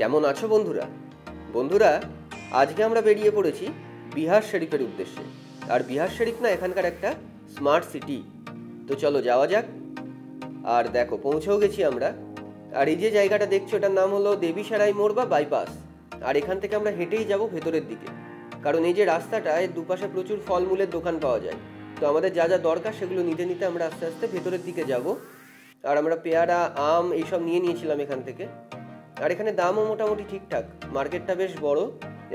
কেমন আছো বন্ধুরা? বন্ধুরা, আজকে আমরা বেরিয়ে পড়েছি বিহার শরীফের উদ্দেশ্যে। আর বিহার শরীফ না এখানকার একটা স্মার্ট সিটি। তো চলো যাওয়া যাক। আর দেখো পৌঁছেও গেছি আমরা। আর এই যে জায়গাটা দেখছো এটার নাম হলো দেবীসারাই মোড় বা বাইপাস। আর এখান থেকে আমরা হেঁটেই যাব ভেতরের দিকে, কারণ এই যে রাস্তাটা এর দুপাশে প্রচুর ফলমূলের দোকান পাওয়া যায়। তো আমাদের যা যা দরকার সেগুলো নিতে নিতে আমরা আস্তে আস্তে ভেতরের দিকে যাব। আর আমরা পেয়ারা, আম এইসব নিয়ে নিয়েছিলাম এখান থেকে। আর এখানে দামও মোটামুটি ঠিকঠাক, মার্কেটটা বেশ বড়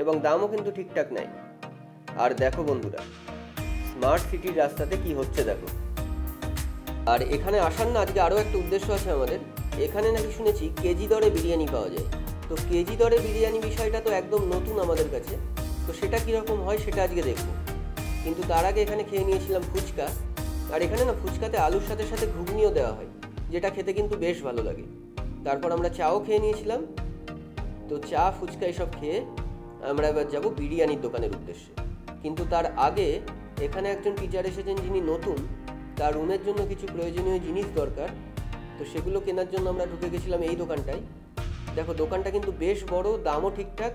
এবং দামও কিন্তু ঠিকঠাক নেয়। আর দেখো বন্ধুরা, স্মার্ট সিটির রাস্তাতে কি হচ্ছে দেখো। আর এখানে আসার না আজকে আরও একটা উদ্দেশ্য আছে আমাদের। এখানে নাকি শুনেছি কেজি দরে বিরিয়ানি পাওয়া যায়। তো কেজি দরে বিরিয়ানি বিষয়টা তো একদম নতুন আমাদের কাছে। তো সেটা কীরকম হয় সেটা আজকে দেখবো। কিন্তু তার আগে এখানে খেয়ে নিয়েছিলাম ফুচকা। আর এখানে না ফুচকাতে আলুর সাথে সাথে ঘুগনিও দেওয়া হয়, যেটা খেতে কিন্তু বেশ ভালো লাগে। তারপর আমরা চাও খেয়ে নিয়েছিলাম। তো চা, ফুচকা এসব খেয়ে আমরা এবার যাব বিরিয়ানির দোকানের উদ্দেশ্যে। কিন্তু তার আগে এখানে একজন টিচার এসেছেন যিনি নতুন, তার রুমের জন্য কিছু প্রয়োজনীয় জিনিস দরকার। তো সেগুলো কেনার জন্য আমরা ঢুকে গেছিলাম এই দোকানটায়। দেখো দোকানটা কিন্তু বেশ বড়, দামও ঠিকঠাক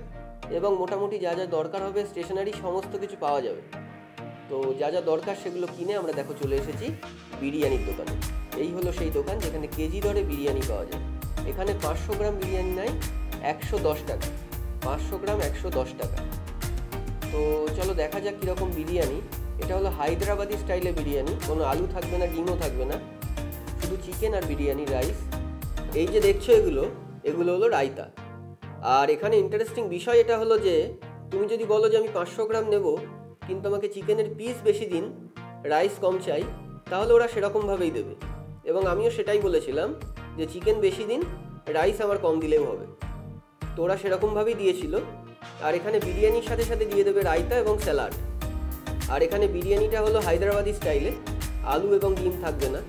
এবং মোটামুটি যা যা দরকার হবে স্টেশনারি সমস্ত কিছু পাওয়া যাবে। তো যা যা দরকার সেগুলো কিনে আমরা দেখো চলে এসেছি বিরিয়ানির দোকানে। এই হলো সেই দোকান যেখানে কেজি দরে বিরিয়ানি পাওয়া যায়। এখানে 500 গ্রাম বিরিয়ানি নেয় 110 টাকা। 500 গ্রাম 110 টাকা। তো চলো দেখা যাক কীরকম বিরিয়ানি। এটা হলো হায়দ্রাবাদি স্টাইলে বিরিয়ানি, কোনো আলু থাকবে না, ডিমও থাকবে না, শুধু চিকেন আর বিরিয়ানি রাইস। এই যে দেখছো এগুলো হলো রায়তা। আর এখানে ইন্টারেস্টিং বিষয় এটা হলো যে তুমি যদি বলো যে আমি 500 গ্রাম নেব কিন্তু আমাকে চিকেনের পিস বেশি দিন, রাইস কম চাই, তাহলে ওরা সেরকমভাবেই দেবে। এবং আমিও সেটাই বলেছিলাম যে চিকেন বেশি দিন, রাইস আমার কম দিলেও হবে। তো ওরা সেরকমভাবেই দিয়েছিল। আর এখানে বিরিয়ানির সাথে সাথে দিয়ে দেবে রায়তা এবং স্যালাড। আর এখানে বিরিয়ানিটা হলো হায়দ্রাবাদি স্টাইলে, আলু এবং ডিম থাকবে না।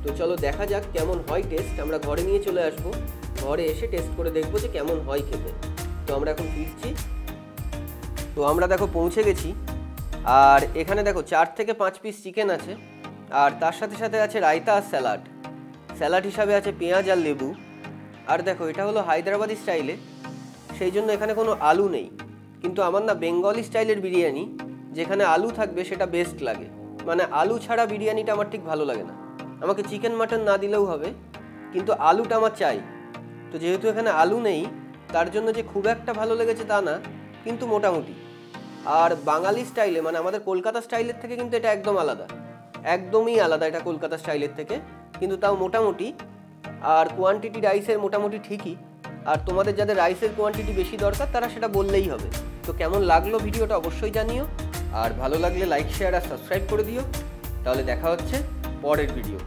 তো চলো দেখা যাক কেমন হয় টেস্ট। আমরা ঘরে নিয়ে চলে আসবো, ঘরে এসে টেস্ট করে দেখবো যে কেমন হয় খেতে। তো আমরা এখন ফিরছি। তো আমরা দেখো পৌঁছে গেছি। আর এখানে দেখো 4 থেকে 5 পিস চিকেন আছে। আর তার সাথে সাথে আছে রায়তা আর স্যালাড। স্যালাড হিসাবে আছে পেঁয়াজ আর লেবু। আর দেখো এটা হলো হায়দ্রাবাদি স্টাইলে, সেই জন্য এখানে কোনো আলু নেই। কিন্তু আমার না বেঙ্গলি স্টাইলের বিরিয়ানি যেখানে আলু থাকবে সেটা বেস্ট লাগে। মানে আলু ছাড়া বিরিয়ানিটা আমার ঠিক ভালো লাগে না। আমাকে চিকেন মাটন না দিলেও হবে, কিন্তু আলুটা আমার চাই। তো যেহেতু এখানে আলু নেই তার জন্য যে খুব একটা ভালো লেগেছে তা না, কিন্তু মোটামুটি। আর বাঙালি স্টাইলে মানে আমাদের কলকাতা স্টাইলের থেকে কিন্তু এটা একদম আলাদা, একদমই আলাদা এটা কলকাতা স্টাইলের থেকে, কিন্তু তাও মোটামুটি। আর কোয়ান্টিটি রাইসের মোটামুটি ঠিকই। আর তোমাদের যাদের রাইসের কোয়ান্টিটি বেশি দরকার তারা সেটা বললেই হবে। তো কেমন লাগলো ভিডিওটা অবশ্যই জানিও। আর ভালো লাগলে লাইক, শেয়ার আর সাবস্ক্রাইব করে দিও। তাহলে দেখা হচ্ছে পরের ভিডিও।